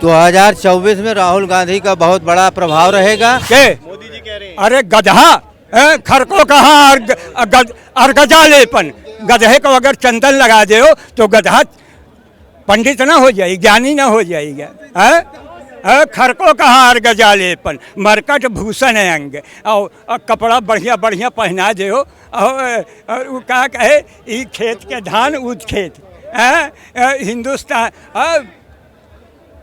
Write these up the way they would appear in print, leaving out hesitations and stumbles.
2024 में राहुल गांधी का बहुत बड़ा प्रभाव रहेगा। मोदी जी कह रहे हैं। अरे गधा खर को कहाँ और गजा लेपन। गधे को अगर चंदन लगा दे तो गधा पंडित ना हो जाएगी, ज्ञानी ना हो जाएगा। खर को कहाँ और गजा लेपन, मरकट भूषण है अंग। और कपड़ा बढ़िया बढ़िया पहना दे और वो क्या कहे, ई खेत के धान उज खेत। हिंदुस्तान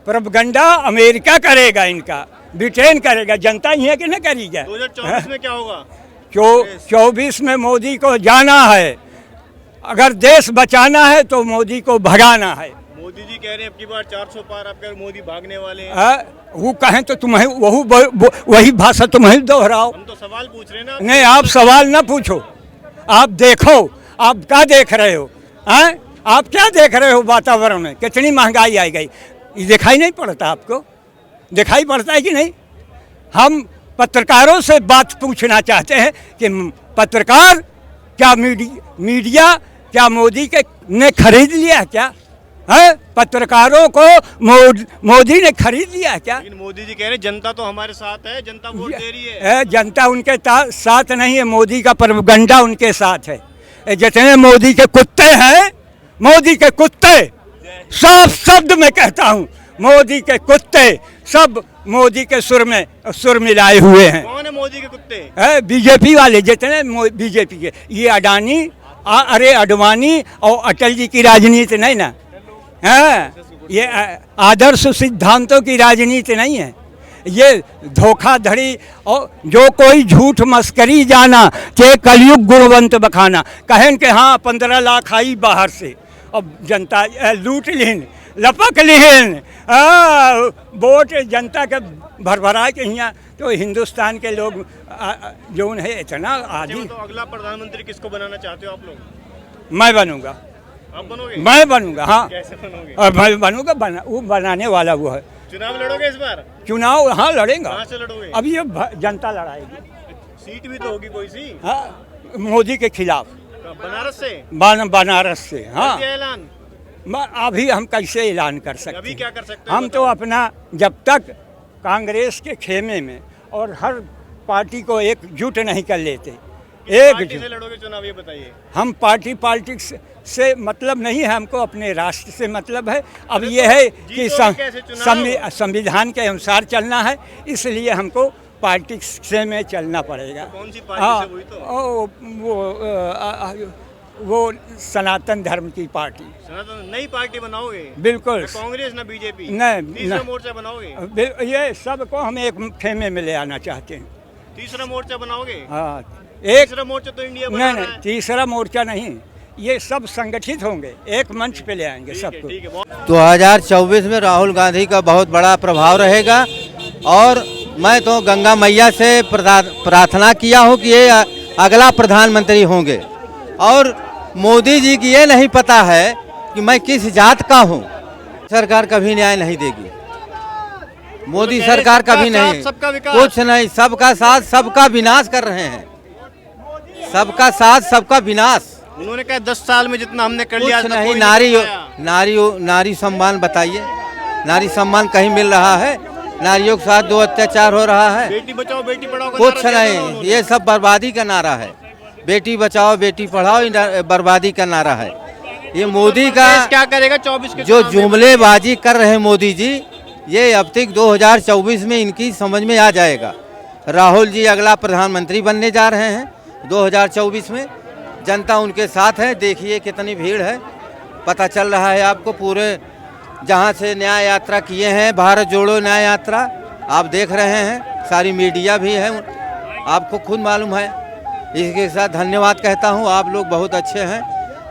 प्रोपगंडा अमेरिका करेगा, इनका ब्रिटेन करेगा, जनता ही है कि नहीं करेगा। 2024 में क्या होगा? 24 में मोदी को जाना है। अगर देश बचाना है तो मोदी को भगाना है। मोदी जी कह रहे हैं अब की बार 400 पार, आप कह रहे मोदी भागने वाले हैं। वो कहें तो तुम्हें वही भाषा तुम्हें दोहराओ। हम तो सवाल पूछ रहे हैं ना। नहीं, आप सवाल ना पूछो, आप देखो आप क्या देख रहे हो। आप क्या देख रहे हो वातावरण में, कितनी महंगाई आई गई, ये दिखाई नहीं पड़ता आपको? दिखाई पड़ता है कि नहीं? हम पत्रकारों से बात पूछना चाहते हैं कि पत्रकार क्या मीडिया क्या मोदी के ने खरीद लिया क्या? पत्रकारों को मोदी ने खरीद लिया क्या? लेकिन मोदी जी कह रहे हैं जनता तो हमारे साथ है, जनता वोट दे रही है। जनता उनके साथ नहीं है, मोदी का प्रोपगंडा उनके साथ है। जितने मोदी के कुत्ते हैं, मोदी के कुत्ते, साफ शब्द में कहता हूँ, मोदी के कुत्ते सब मोदी के सुर मिलाए हुए हैं। कौन है मोदी के कुत्ते? बीजेपी वाले जितने बीजेपी के, ये अडानी अरे अडवाणी और अटल जी की राजनीति नहीं ना है। ये आदर्श सिद्धांतों की राजनीति नहीं है। ये धोखाधड़ी और जो कोई झूठ मस्करी जाना के कलयुग गुणवंत बखाना, कहें कि हाँ 15 लाख आई बाहर से और जनता लूट लिहिन लपक लिहिन वोट जनता के भरभरा के यहाँ। तो हिंदुस्तान के लोग जो है इतना आदि। तो अगला प्रधानमंत्री किसको बनाना चाहते हो आप लोग? मैं बनूंगा। आप बनोगे? मैं बनूंगा, हाँ। कैसे बनोगे? और मैं बनूंगा, वो बनाने वाला वो है। चुनाव लड़ोगे इस बार? चुनाव हाँ लड़ेंगा। कहाँ से लड़ोगे? अब ये जनता लड़ाएगी। सीट भी तो होगी कोई सी? हाँ, मोदी के खिलाफ। बनारस से? बनारस से, हाँ। ऐलान अभी हम कैसे ऐलान कर सकते? अभी क्या कर सकते हैं? हम तो अपना जब तक कांग्रेस के खेमे में और हर पार्टी को एकजुट नहीं कर लेते, पार्टी से लड़ोगे चुनाव, ये बताइए। हम पॉलिटिक्स से मतलब नहीं है, हमको अपने राष्ट्र से मतलब है। अब ये है कि संविधान के अनुसार चलना है, इसलिए हमको पॉलिटिक्स से में चलना पड़ेगा। कौन सी पार्टी से? वही तो वो सनातन धर्म की पार्टी। सनातन नई पार्टी बनाओगे? बिल्कुल। कांग्रेस ना बीजेपी? नहीं, तीसरा मोर्चा बनाओगे? ये सबको हम एक खेमे में ले आना चाहते हैं। तीसरा मोर्चा बनाओगे? हाँ, एक तीसरा मोर्चा तो इंडिया बना रहा है। नहीं, तीसरा मोर्चा नहीं, ये सब संगठित होंगे, एक मंच पे ले आएंगे सबको। 2024 में राहुल गांधी का बहुत बड़ा प्रभाव रहेगा और मैं तो गंगा मैया से प्रार्थना किया हूँ कि ये अगला प्रधानमंत्री होंगे। और मोदी जी की ये नहीं पता है कि मैं किस जात का हूँ। सरकार कभी न्याय नहीं देगी, मोदी सरकार कभी नहीं, कुछ नहीं। सबका साथ सबका विनाश कर रहे हैं, सबका साथ सबका विनाश। उन्होंने कहा 10 साल में जितना हमने कर लिया कुछ नहीं। नारी सम्मान बताइए, नारी सम्मान कहीं मिल रहा है? नारियों के साथ दो अत्याचार हो रहा है। बेटी बचाओ बेटी पढ़ाओ, कुछ नहीं, ये सब बर्बादी का नारा है। बेटी बचाओ बेटी पढ़ाओ बर्बादी का नारा है। ये मोदी का क्या करेगा 24 के जो जुमलेबाजी कर रहे हैं मोदी जी, ये अब तक 2024 में इनकी समझ में आ जाएगा। राहुल जी अगला प्रधानमंत्री बनने जा रहे हैं 2024 में। जनता उनके साथ है, देखिए कितनी भीड़ है, पता चल रहा है आपको। पूरे जहाँ से न्याय यात्रा किए हैं, भारत जोड़ो न्याय यात्रा, आप देख रहे हैं, सारी मीडिया भी है, आपको खुद मालूम है। इसके साथ धन्यवाद कहता हूँ, आप लोग बहुत अच्छे हैं,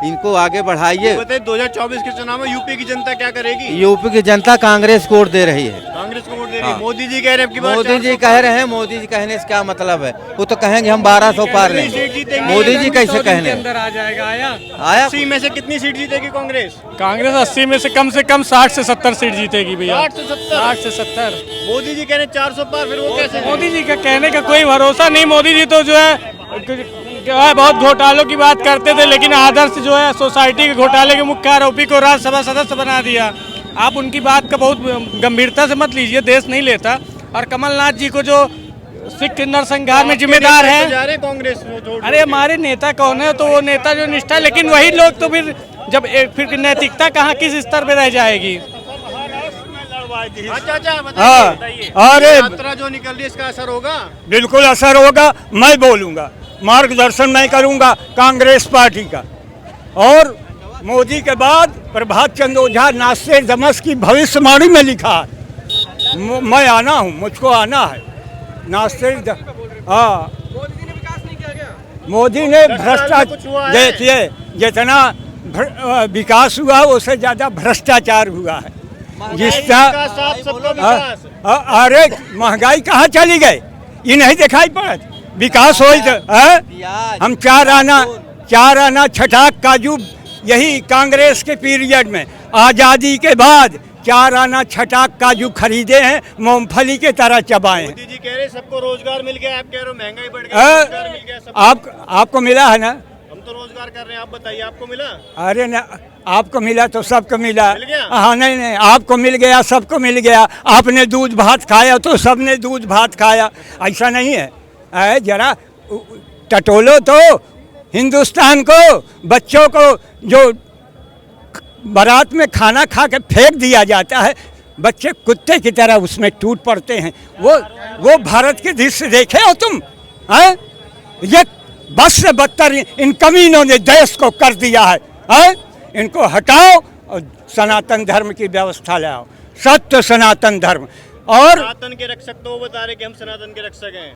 इनको आगे बढ़ाइए। 2024 के चुनाव में यूपी की जनता क्या करेगी? यूपी की जनता कांग्रेस को वोट दे रही है। कांग्रेस को वोट दे रही है। मोदी जी कह रहे हैं, मोदी जी कह रहे हैं, मोदी जी कहने से क्या मतलब है? वो तो कहेंगे हम 1200 पार लेंगे। मोदी जी कैसे कहने? अंदर आ जाएगा। आया 80 में से कितनी सीट जीतेगी कांग्रेस? कांग्रेस 80 में से कम 60 से 70 सीट जीतेगी भैया। 60 से 70। मोदी जी कह रहे 400 पार, फिर वो कैसे? मोदी जी का कहने का कोई भरोसा नहीं। मोदी जी तो जो है बहुत घोटालों की बात करते थे, लेकिन आदर्श जो है सोसाइटी के घोटाले के मुख्य आरोपी को राज्यसभा सदस्य बना दिया। आप उनकी बात का बहुत गंभीरता से मत लीजिए, देश नहीं लेता। और कमलनाथ जी को जो सिख नरसंहार में जिम्मेदार नेता तो जा हैं, रहे हैं कांग्रेस में, छोड़ अरे हमारे नेता कौन है, तो वो नेता जो निष्ठा, लेकिन वही लोग तो फिर जब फिर नैतिकता कहाँ किस स्तर पे रह जाएगी। अच्छा अच्छा हाँ, बताइए अरे यात्रा जो निकल रही है इसका असर होगा? बिल्कुल असर होगा। मैं बोलूँगा, मार्गदर्शन मैं करूँगा कांग्रेस पार्टी का। और मोदी के बाद प्रभात चंद्र ओझा नासिर दमस की भविष्यवाणी में लिखा है, मैं आना हूँ, मुझको आना है। नासिर हाँ, मोदी ने कुछ हुआ भ्रष्टाचार, है? देखिए जितना विकास हुआ उससे ज़्यादा भ्रष्टाचार हुआ है। जिसका का साथ सबका विकास। अरे महंगाई कहाँ चली गई, ये नहीं दिखाई पड़ा। विकास हो हम चार आना छटाक काजू, यही कांग्रेस के पीरियड में आज़ादी के बाद 4 आना छटाक काजू खरीदे हैं, मूंगफली के तरह चबाए हैं। मोदी जी कह रहे सबको रोजगार मिल गया, आप कह रहे हो महंगाई बढ़ गई, रोजगार मिल गया सबको। आपको मिला है ना? हम तो रोजगार कर रहे हैं, आप बताइए आपको मिला? अरे ना, आपको मिला तो सबको मिला। मिल गया? हाँ, नहीं, आपको मिल गया, सबको मिल गया। आपने दूध भात खाया तो सबने दूध भात खाया, ऐसा नहीं है। जरा टटोलो तो हिंदुस्तान को, बच्चों को जो बारात में खाना खा के फेंक दिया जाता है, बच्चे कुत्ते की तरह उसमें टूट पड़ते हैं। वो भारत के दृश्य देखे हो तुम? हैं? ये बस से बदतर इन कमीनों ने देश को कर दिया है। इनको हटाओ और सनातन धर्म की व्यवस्था लाओ, सत्य सनातन धर्म। और सनातन के रक्षक तो वो बता रहे कि हम सनातन के रक्षक हैं।